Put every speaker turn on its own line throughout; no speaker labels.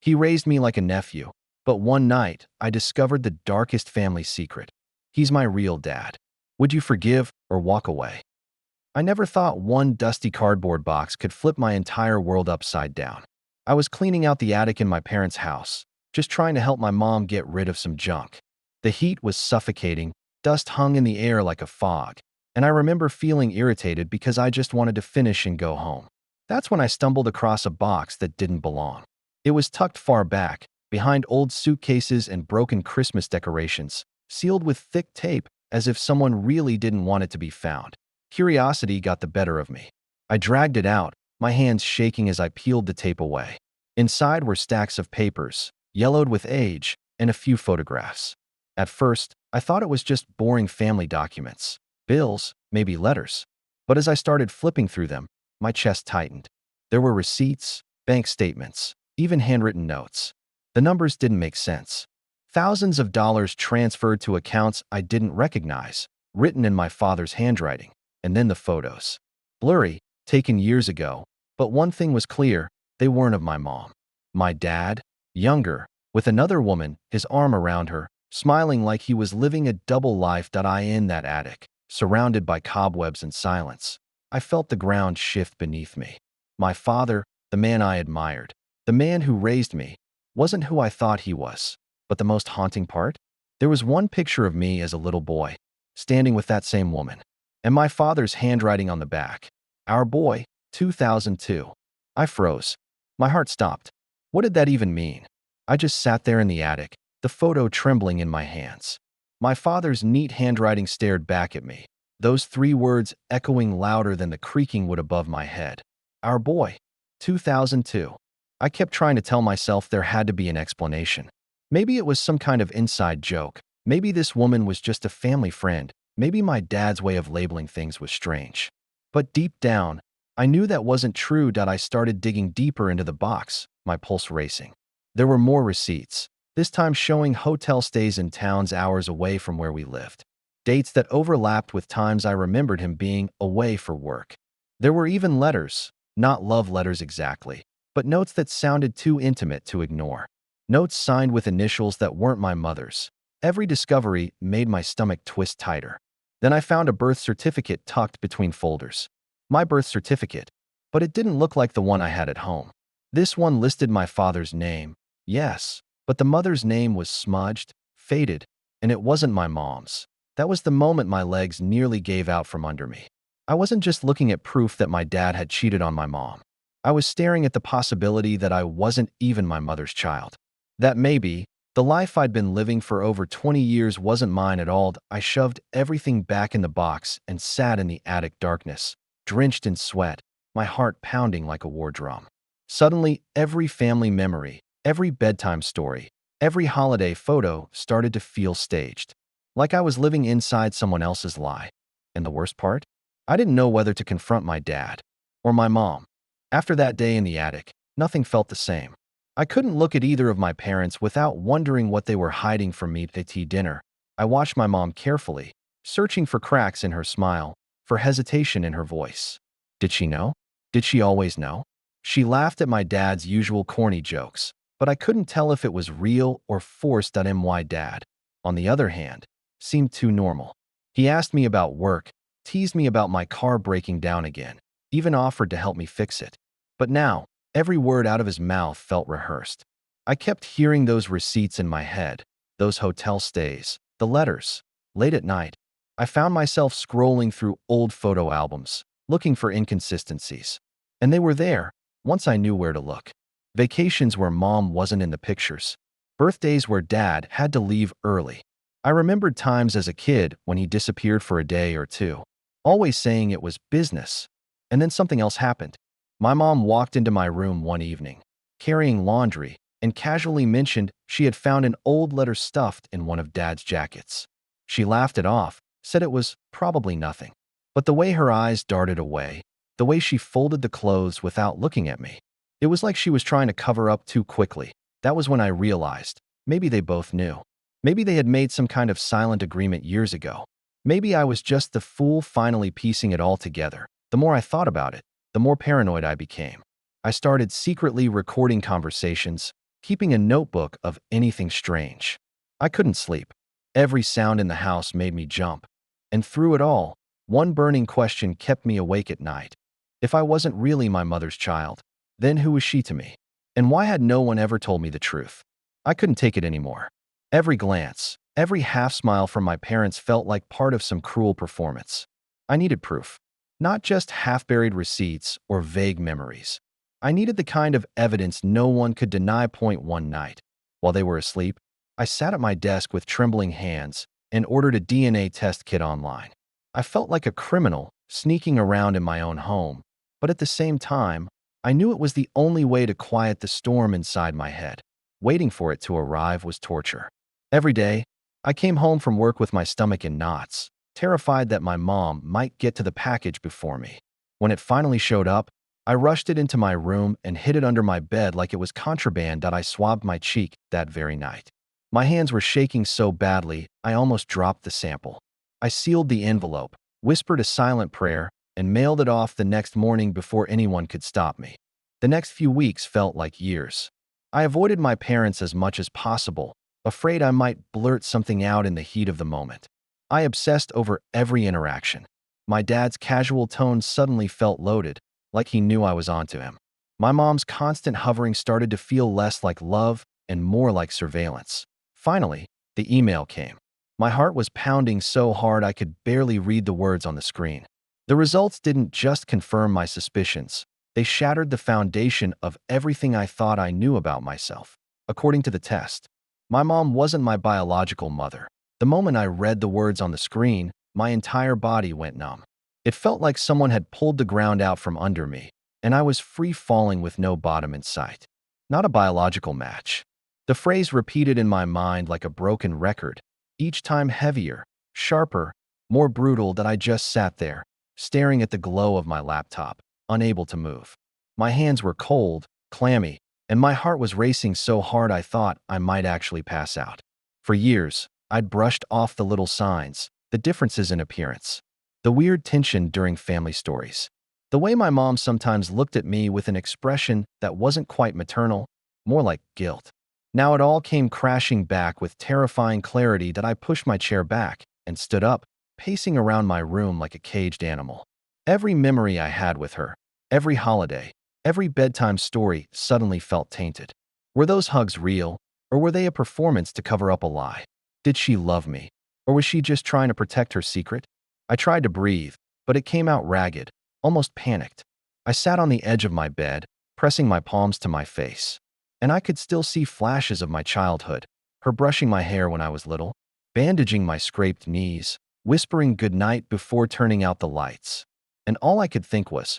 He raised me like a nephew, but one night I discovered the darkest family secret. He's my real dad. Would you forgive or walk away? I never thought one dusty cardboard box could flip my entire world upside down. I was cleaning out the attic in my parents' house, just trying to help my mom get rid of some junk. The heat was suffocating, dust hung in the air like a fog, and I remember feeling irritated because I just wanted to finish and go home. That's when I stumbled across a box that didn't belong. It was tucked far back, behind old suitcases and broken Christmas decorations, sealed with thick tape as if someone really didn't want it to be found. Curiosity got the better of me. I dragged it out, my hands shaking as I peeled the tape away. Inside were stacks of papers, yellowed with age, and a few photographs. At first, I thought it was just boring family documents, bills, maybe letters. But as I started flipping through them, my chest tightened. There were receipts, bank statements, even handwritten notes. The numbers didn't make sense. Thousands of dollars transferred to accounts I didn't recognize, written in my father's handwriting. And then the photos. Blurry, taken years ago, but one thing was clear, they weren't of my mom. My dad, younger, with another woman, his arm around her, smiling like he was living a double life. I in that attic, surrounded by cobwebs and silence. I felt the ground shift beneath me. My father, the man I admired, the man who raised me, wasn't who I thought he was. But the most haunting part? There was one picture of me as a little boy, standing with that same woman, and my father's handwriting on the back. Our boy, 2002. I froze. My heart stopped. What did that even mean? I just sat there in the attic, the photo trembling in my hands. My father's neat handwriting stared back at me, those three words echoing louder than the creaking wood above my head. Our boy, 2002. I kept trying to tell myself there had to be an explanation. Maybe it was some kind of inside joke. Maybe this woman was just a family friend. Maybe my dad's way of labeling things was strange. But deep down, I knew that wasn't true. I started digging deeper into the box, my pulse racing. There were more receipts, this time showing hotel stays in towns hours away from where we lived. Dates that overlapped with times I remembered him being away for work. There were even letters, not love letters exactly, but notes that sounded too intimate to ignore. Notes signed with initials that weren't my mother's. Every discovery made my stomach twist tighter. Then I found a birth certificate tucked between folders. My birth certificate, but it didn't look like the one I had at home. This one listed my father's name, yes, but the mother's name was smudged, faded, and it wasn't my mom's. That was the moment my legs nearly gave out from under me. I wasn't just looking at proof that my dad had cheated on my mom. I was staring at the possibility that I wasn't even my mother's child. That maybe the life I'd been living for over 20 years wasn't mine at all. I shoved everything back in the box and sat in the attic darkness, drenched in sweat, my heart pounding like a war drum. Suddenly, every family memory, every bedtime story, every holiday photo started to feel staged, like I was living inside someone else's lie. And the worst part? I didn't know whether to confront my dad or my mom. After that day in the attic, nothing felt the same. I couldn't look at either of my parents without wondering what they were hiding from me at dinner. I watched my mom carefully, searching for cracks in her smile, for hesitation in her voice. Did she know? Did she always know? She laughed at my dad's usual corny jokes, but I couldn't tell if it was real or forced. My dad, on the other hand, seemed too normal. He asked me about work, teased me about my car breaking down again, even offered to help me fix it. But now, every word out of his mouth felt rehearsed. I kept hearing those receipts in my head, those hotel stays, the letters. Late at night, I found myself scrolling through old photo albums, looking for inconsistencies. And they were there, once I knew where to look. Vacations where mom wasn't in the pictures. Birthdays where dad had to leave early. I remembered times as a kid when he disappeared for a day or two, always saying it was business. And then something else happened. My mom walked into my room one evening, carrying laundry, and casually mentioned she had found an old letter stuffed in one of Dad's jackets. She laughed it off, said it was probably nothing. But the way her eyes darted away, the way she folded the clothes without looking at me, it was like she was trying to cover up too quickly. That was when I realized, maybe they both knew. Maybe they had made some kind of silent agreement years ago. Maybe I was just the fool finally piecing it all together. The more I thought about it, the more paranoid I became. I started secretly recording conversations, keeping a notebook of anything strange. I couldn't sleep. Every sound in the house made me jump. And through it all, one burning question kept me awake at night. If I wasn't really my mother's child, then who was she to me? And why had no one ever told me the truth? I couldn't take it anymore. Every glance, every half-smile from my parents felt like part of some cruel performance. I needed proof. Not just half-buried receipts or vague memories. I needed the kind of evidence no one could deny. One night, while they were asleep, I sat at my desk with trembling hands and ordered a DNA test kit online. I felt like a criminal sneaking around in my own home, but at the same time, I knew it was the only way to quiet the storm inside my head. Waiting for it to arrive was torture. Every day, I came home from work with my stomach in knots, terrified that my mom might get to the package before me. When it finally showed up, I rushed it into my room and hid it under my bed like it was contraband. I swabbed my cheek that very night. My hands were shaking so badly, I almost dropped the sample. I sealed the envelope, whispered a silent prayer, and mailed it off the next morning before anyone could stop me. The next few weeks felt like years. I avoided my parents as much as possible, afraid I might blurt something out in the heat of the moment. I obsessed over every interaction. My dad's casual tone suddenly felt loaded, like he knew I was onto him. My mom's constant hovering started to feel less like love and more like surveillance. Finally, the email came. My heart was pounding so hard I could barely read the words on the screen. The results didn't just confirm my suspicions. They shattered the foundation of everything I thought I knew about myself. According to the test, my mom wasn't my biological mother. The moment I read the words on the screen, my entire body went numb. It felt like someone had pulled the ground out from under me, and I was free falling with no bottom in sight. Not a biological match. The phrase repeated in my mind like a broken record, each time heavier, sharper, more brutal. That I just sat there, staring at the glow of my laptop, unable to move. My hands were cold, clammy, and my heart was racing so hard I thought I might actually pass out. For years, I'd brushed off the little signs, the differences in appearance, the weird tension during family stories, the way my mom sometimes looked at me with an expression that wasn't quite maternal, more like guilt. Now it all came crashing back with terrifying clarity. That I pushed my chair back and stood up, pacing around my room like a caged animal. Every memory I had with her, every holiday, every bedtime story suddenly felt tainted. Were those hugs real, or were they a performance to cover up a lie? Did she love me, or was she just trying to protect her secret? I tried to breathe, but it came out ragged, almost panicked. I sat on the edge of my bed, pressing my palms to my face. And I could still see flashes of my childhood, her brushing my hair when I was little, bandaging my scraped knees, whispering goodnight before turning out the lights. And all I could think was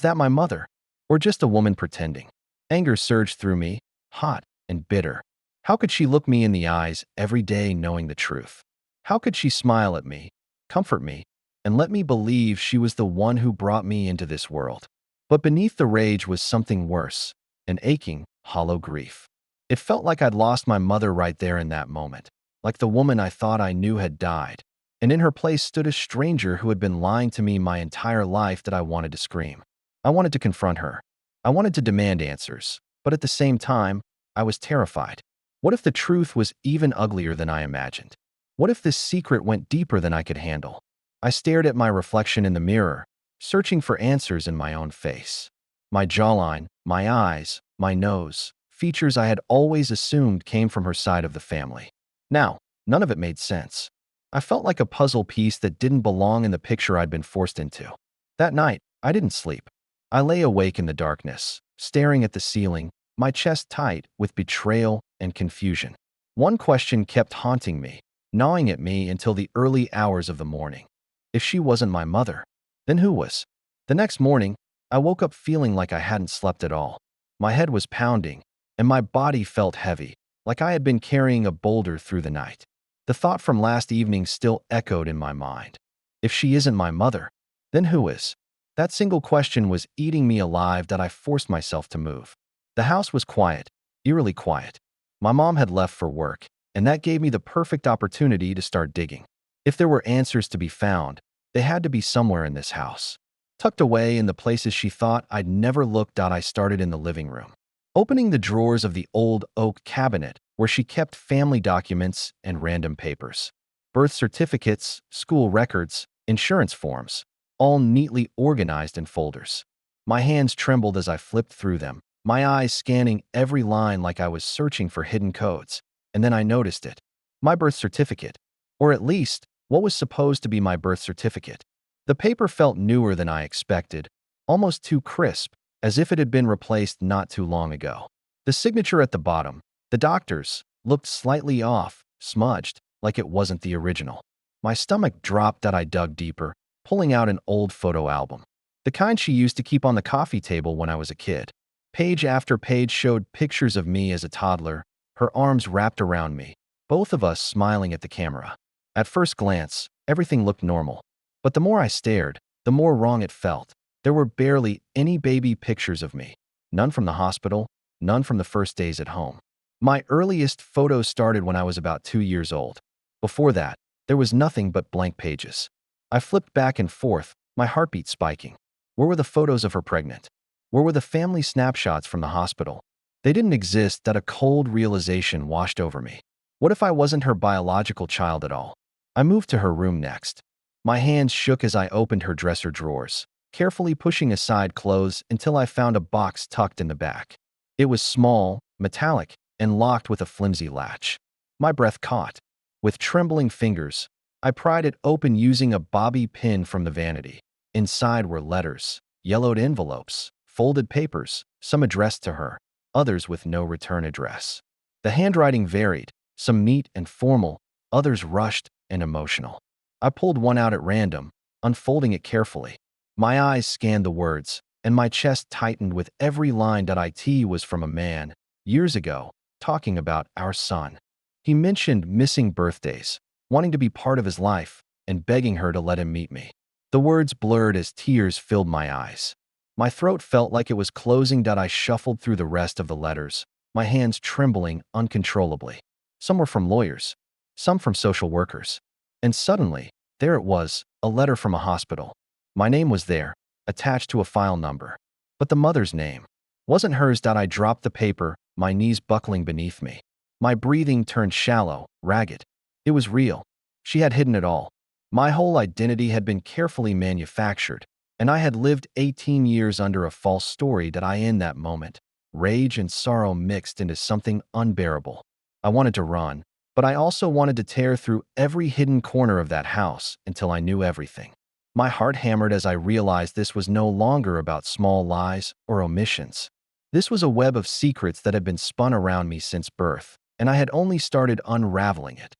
that my mother? Or just a woman pretending? Anger surged through me, hot and bitter. How could she look me in the eyes every day knowing the truth? How could she smile at me, comfort me, and let me believe she was the one who brought me into this world? But beneath the rage was something worse, an aching, hollow grief. It felt like I'd lost my mother right there in that moment, like the woman I thought I knew had died, and in her place stood a stranger who had been lying to me my entire life. That I wanted to scream. I wanted to confront her. I wanted to demand answers, but at the same time, I was terrified. What if the truth was even uglier than I imagined? What if this secret went deeper than I could handle? I stared at my reflection in the mirror, searching for answers in my own face. My jawline, my eyes, my nose, features I had always assumed came from her side of the family. Now, none of it made sense. I felt like a puzzle piece that didn't belong in the picture I'd been forced into. That night, I didn't sleep. I lay awake in the darkness, staring at the ceiling, my chest tight with betrayal and confusion. One question kept haunting me, gnawing at me until the early hours of the morning. If she wasn't my mother, then who was? The next morning, I woke up feeling like I hadn't slept at all. My head was pounding, and my body felt heavy, like I had been carrying a boulder through the night. The thought from last evening still echoed in my mind. If she isn't my mother, then who is? That single question was eating me alive. That I forced myself to move. The house was quiet, eerily quiet. My mom had left for work, and that gave me the perfect opportunity to start digging. If there were answers to be found, they had to be somewhere in this house. Tucked away in the places she thought I'd never looked. I started in the living room. opening the drawers of the old oak cabinet where she kept family documents and random papers. Birth certificates, school records, insurance forms, all neatly organized in folders. My hands trembled as I flipped through them, my eyes scanning every line like I was searching for hidden codes. And then I noticed it. My birth certificate. Or at least, what was supposed to be my birth certificate. The paper felt newer than I expected, almost too crisp, as if it had been replaced not too long ago. The signature at the bottom, the doctor's, looked slightly off, smudged, like it wasn't the original. My stomach dropped as I dug deeper, pulling out an old photo album. The kind she used to keep on the coffee table when I was a kid. Page after page showed pictures of me as a toddler, her arms wrapped around me, both of us smiling at the camera. At first glance, everything looked normal. But the more I stared, the more wrong it felt. There were barely any baby pictures of me. None from the hospital, none from the first days at home. My earliest photos started when I was about 2 years old. Before that, there was nothing but blank pages. I flipped back and forth, my heartbeat spiking. Where were the photos of her pregnant? Where were the family snapshots from the hospital? They didn't exist. That a cold realization washed over me. What if I wasn't her biological child at all? I moved to her room next. My hands shook as I opened her dresser drawers, carefully pushing aside clothes until I found a box tucked in the back. It was small, metallic, and locked with a flimsy latch. My breath caught. With trembling fingers, I pried it open using a bobby pin from the vanity. Inside were letters, yellowed envelopes, folded papers, some addressed to her, others with no return address. The handwriting varied, some neat and formal, others rushed and emotional. I pulled one out at random, unfolding it carefully. My eyes scanned the words, and my chest tightened with every line. It was from a man, years ago, talking about our son. He mentioned missing birthdays, wanting to be part of his life, and begging her to let him meet me. The words blurred as tears filled my eyes. My throat felt like it was closing. I shuffled through the rest of the letters, my hands trembling uncontrollably. Some were from lawyers, some from social workers. And suddenly, there it was, a letter from a hospital. My name was there, attached to a file number. But the mother's name wasn't hers. I dropped the paper, my knees buckling beneath me. My breathing turned shallow, ragged. It was real. She had hidden it all. My whole identity had been carefully manufactured, and I had lived 18 years under a false story. In that moment, rage and sorrow mixed into something unbearable. I wanted to run, but I also wanted to tear through every hidden corner of that house until I knew everything. My heart hammered as I realized this was no longer about small lies or omissions. This was a web of secrets that had been spun around me since birth, and I had only started unraveling it.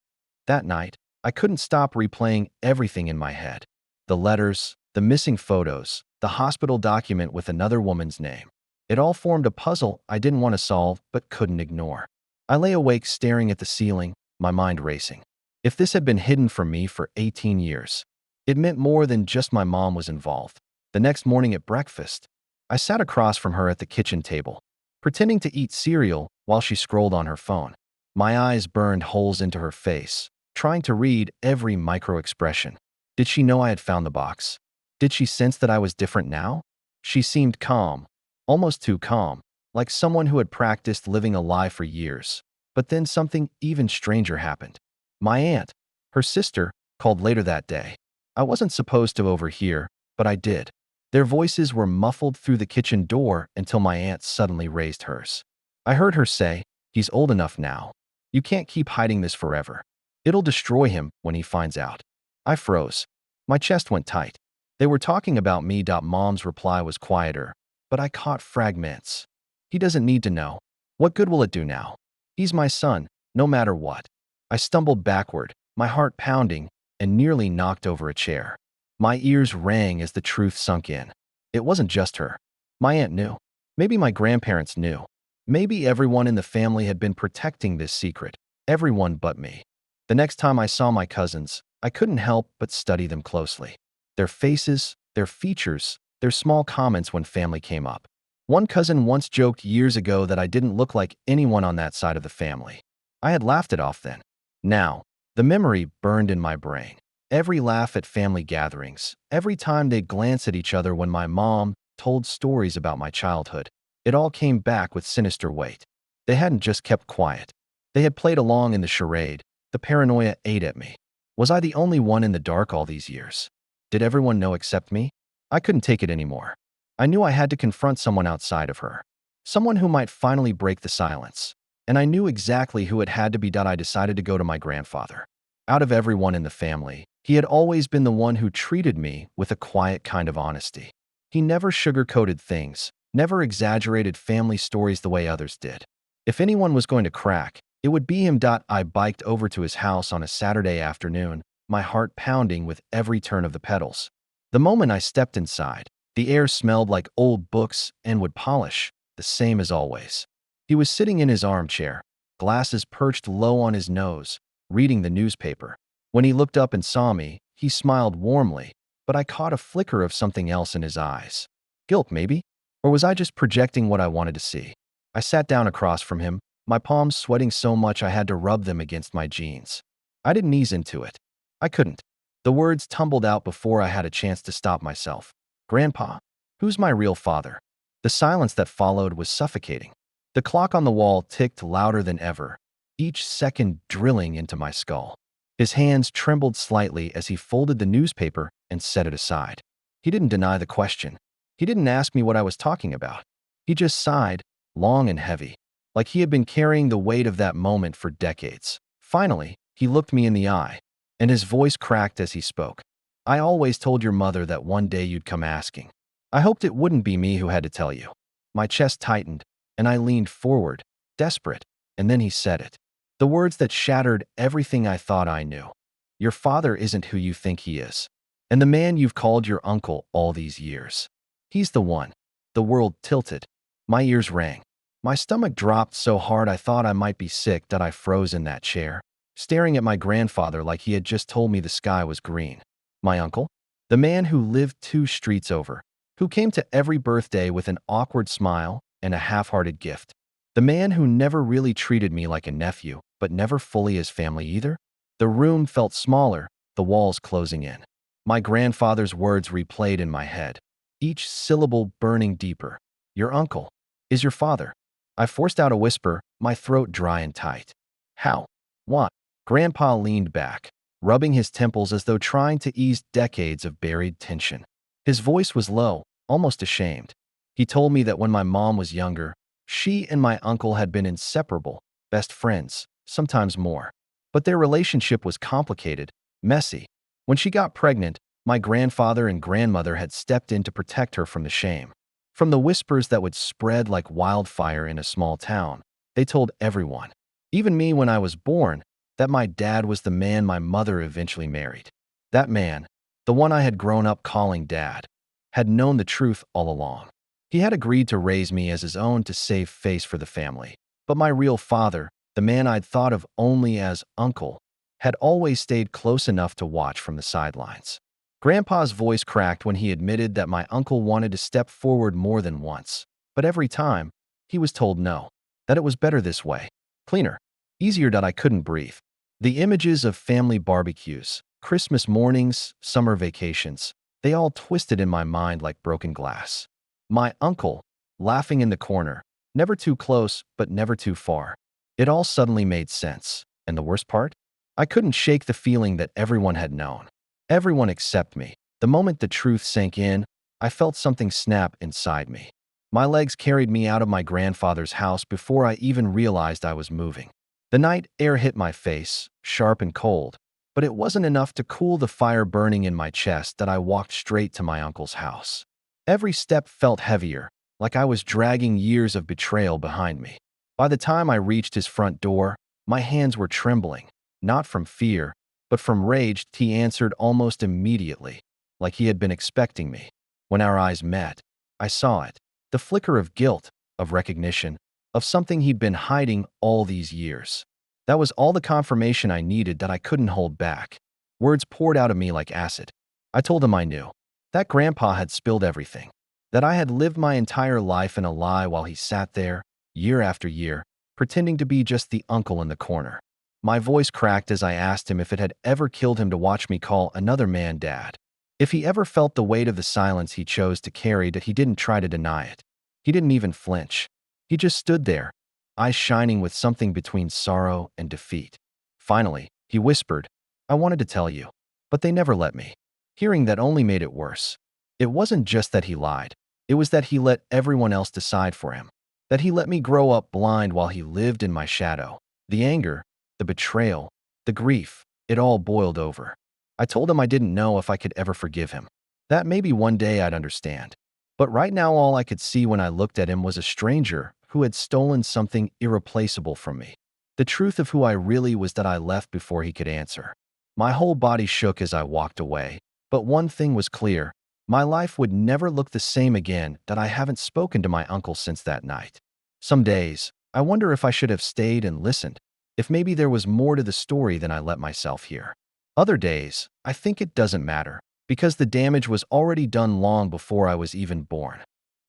That night, I couldn't stop replaying everything in my head. The letters, the missing photos, the hospital document with another woman's name. It all formed a puzzle I didn't want to solve but couldn't ignore. I lay awake staring at the ceiling, my mind racing. If this had been hidden from me for 18 years, it meant more than just my mom was involved. The next morning at breakfast, I sat across from her at the kitchen table, pretending to eat cereal while she scrolled on her phone. My eyes burned holes into her face, trying to read every micro-expression. Did she know I had found the box? Did she sense that I was different now? She seemed calm, almost too calm, like someone who had practiced living a lie for years. But then something even stranger happened. My aunt, her sister, called later that day. I wasn't supposed to overhear, but I did. Their voices were muffled through the kitchen door until my aunt suddenly raised hers. I heard her say, "He's old enough now. You can't keep hiding this forever. It'll destroy him when he finds out." I froze. My chest went tight. They were talking about me. Mom's reply was quieter, but I caught fragments. "He doesn't need to know. What good will it do now? He's my son, no matter what." I stumbled backward, my heart pounding, and nearly knocked over a chair. My ears rang as the truth sunk in. It wasn't just her. My aunt knew. Maybe my grandparents knew. Maybe everyone in the family had been protecting this secret. Everyone but me. The next time I saw my cousins, I couldn't help but study them closely. Their faces, their features, their small comments when family came up. One cousin once joked years ago that I didn't look like anyone on that side of the family. I had laughed it off then. Now, the memory burned in my brain. Every laugh at family gatherings, every time they'd glance at each other when my mom told stories about my childhood. It all came back with sinister weight. They hadn't just kept quiet. They had played along in the charade. The paranoia ate at me. Was I the only one in the dark all these years? Did everyone know except me? I couldn't take it anymore. I knew I had to confront someone outside of her. Someone who might finally break the silence. And I knew exactly who it had to be. I decided to go to my grandfather. Out of everyone in the family, he had always been the one who treated me with a quiet kind of honesty. He never sugar-coated things, never exaggerated family stories the way others did. If anyone was going to crack, it would be him. I biked over to his house on a Saturday afternoon, my heart pounding with every turn of the pedals. The moment I stepped inside, the air smelled like old books and wood polish, the same as always. He was sitting in his armchair, glasses perched low on his nose, reading the newspaper. When he looked up and saw me, he smiled warmly, but I caught a flicker of something else in his eyes. Guilt, maybe? Or was I just projecting what I wanted to see? I sat down across from him, my palms sweating so much I had to rub them against my jeans. I didn't ease into it. I couldn't. The words tumbled out before I had a chance to stop myself. Grandpa, who's my real father? The silence that followed was suffocating. The clock on the wall ticked louder than ever, each second drilling into my skull. His hands trembled slightly as he folded the newspaper and set it aside. He didn't deny the question. He didn't ask me what I was talking about. He just sighed, long and heavy, like he had been carrying the weight of that moment for decades. Finally, he looked me in the eye, and his voice cracked as he spoke. I always told your mother that one day you'd come asking. I hoped it wouldn't be me who had to tell you. My chest tightened, and I leaned forward, desperate, and then he said it. The words that shattered everything I thought I knew. Your father isn't who you think he is. And the man you've called your uncle all these years. He's the one. The world tilted. My ears rang. My stomach dropped so hard I thought I might be sick that I froze in that chair, staring at my grandfather like he had just told me the sky was green. My uncle? The man who lived 2 streets over, who came to every birthday with an awkward smile and a half-hearted gift. The man who never really treated me like a nephew, but never fully as family either? The room felt smaller, the walls closing in. My grandfather's words replayed in my head, each syllable burning deeper. Your uncle is your father. I forced out a whisper, my throat dry and tight. How? What? Grandpa leaned back, rubbing his temples as though trying to ease decades of buried tension. His voice was low, almost ashamed. He told me that when my mom was younger, she and my uncle had been inseparable, best friends, sometimes more. But their relationship was complicated, messy. When she got pregnant, my grandfather and grandmother had stepped in to protect her from the shame. From the whispers that would spread like wildfire in a small town, they told everyone, even me when I was born, that my dad was the man my mother eventually married. That man, the one I had grown up calling dad, had known the truth all along. He had agreed to raise me as his own to save face for the family. But my real father, the man I'd thought of only as uncle, had always stayed close enough to watch from the sidelines. Grandpa's voice cracked when he admitted that my uncle wanted to step forward more than once, but every time, he was told no, that it was better this way, cleaner, easier. That I couldn't breathe. The images of family barbecues, Christmas mornings, summer vacations, they all twisted in my mind like broken glass. My uncle, laughing in the corner, never too close, but never too far. It all suddenly made sense. And the worst part? I couldn't shake the feeling that everyone had known. Everyone except me. The moment the truth sank in, I felt something snap inside me. My legs carried me out of my grandfather's house before I even realized I was moving. The night air hit my face, sharp and cold, but it wasn't enough to cool the fire burning in my chest that I walked straight to my uncle's house. Every step felt heavier, like I was dragging years of betrayal behind me. By the time I reached his front door, my hands were trembling, not from fear, but from rage. He answered almost immediately, like he had been expecting me. When our eyes met, I saw it, the flicker of guilt, of recognition, of something he'd been hiding all these years. That was all the confirmation I needed that I couldn't hold back. Words poured out of me like acid. I told him I knew. That Grandpa had spilled everything. That I had lived my entire life in a lie while he sat there, year after year, pretending to be just the uncle in the corner. My voice cracked as I asked him if it had ever killed him to watch me call another man dad. If he ever felt the weight of the silence he chose to carry, that he didn't try to deny it. He didn't even flinch. He just stood there, eyes shining with something between sorrow and defeat. Finally, he whispered, "I wanted to tell you, but they never let me." Hearing that only made it worse. It wasn't just that he lied. It was that he let everyone else decide for him. That he let me grow up blind while he lived in my shadow. The anger, the betrayal, the grief, it all boiled over. I told him I didn't know if I could ever forgive him. That maybe one day I'd understand. But right now all I could see when I looked at him was a stranger who had stolen something irreplaceable from me. The truth of who I really was that I left before he could answer. My whole body shook as I walked away. But one thing was clear. My life would never look the same again, that I haven't spoken to my uncle since that night. Some days, I wonder if I should have stayed and listened, if maybe there was more to the story than I let myself hear. Other days, I think it doesn't matter, because the damage was already done long before I was even born.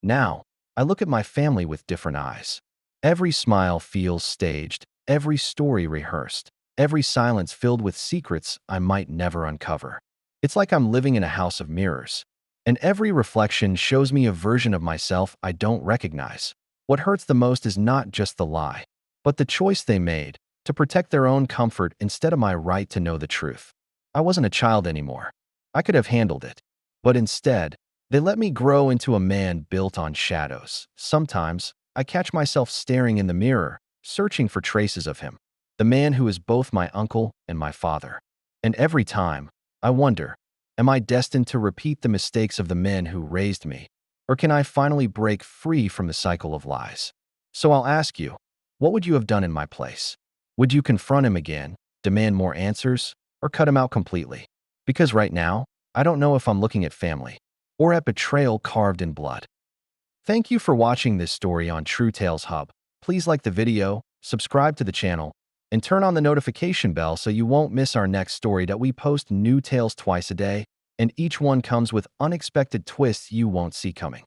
Now, I look at my family with different eyes. Every smile feels staged, every story rehearsed, every silence filled with secrets I might never uncover. It's like I'm living in a house of mirrors, and every reflection shows me a version of myself I don't recognize. What hurts the most is not just the lie, but the choice they made to protect their own comfort instead of my right to know the truth. I wasn't a child anymore. I could have handled it. But instead, they let me grow into a man built on shadows. Sometimes, I catch myself staring in the mirror, searching for traces of him, the man who is both my uncle and my father. And every time, I wonder, am I destined to repeat the mistakes of the men who raised me? Or can I finally break free from the cycle of lies? So I'll ask you, what would you have done in my place? Would you confront him again, demand more answers, or cut him out completely? Because right now, I don't know if I'm looking at family or at betrayal carved in blood. Thank you for watching this story on True Tales Hub. Please like the video, subscribe to the channel, and turn on the notification bell so you won't miss our next story that we post new tales twice a day, and each one comes with unexpected twists you won't see coming.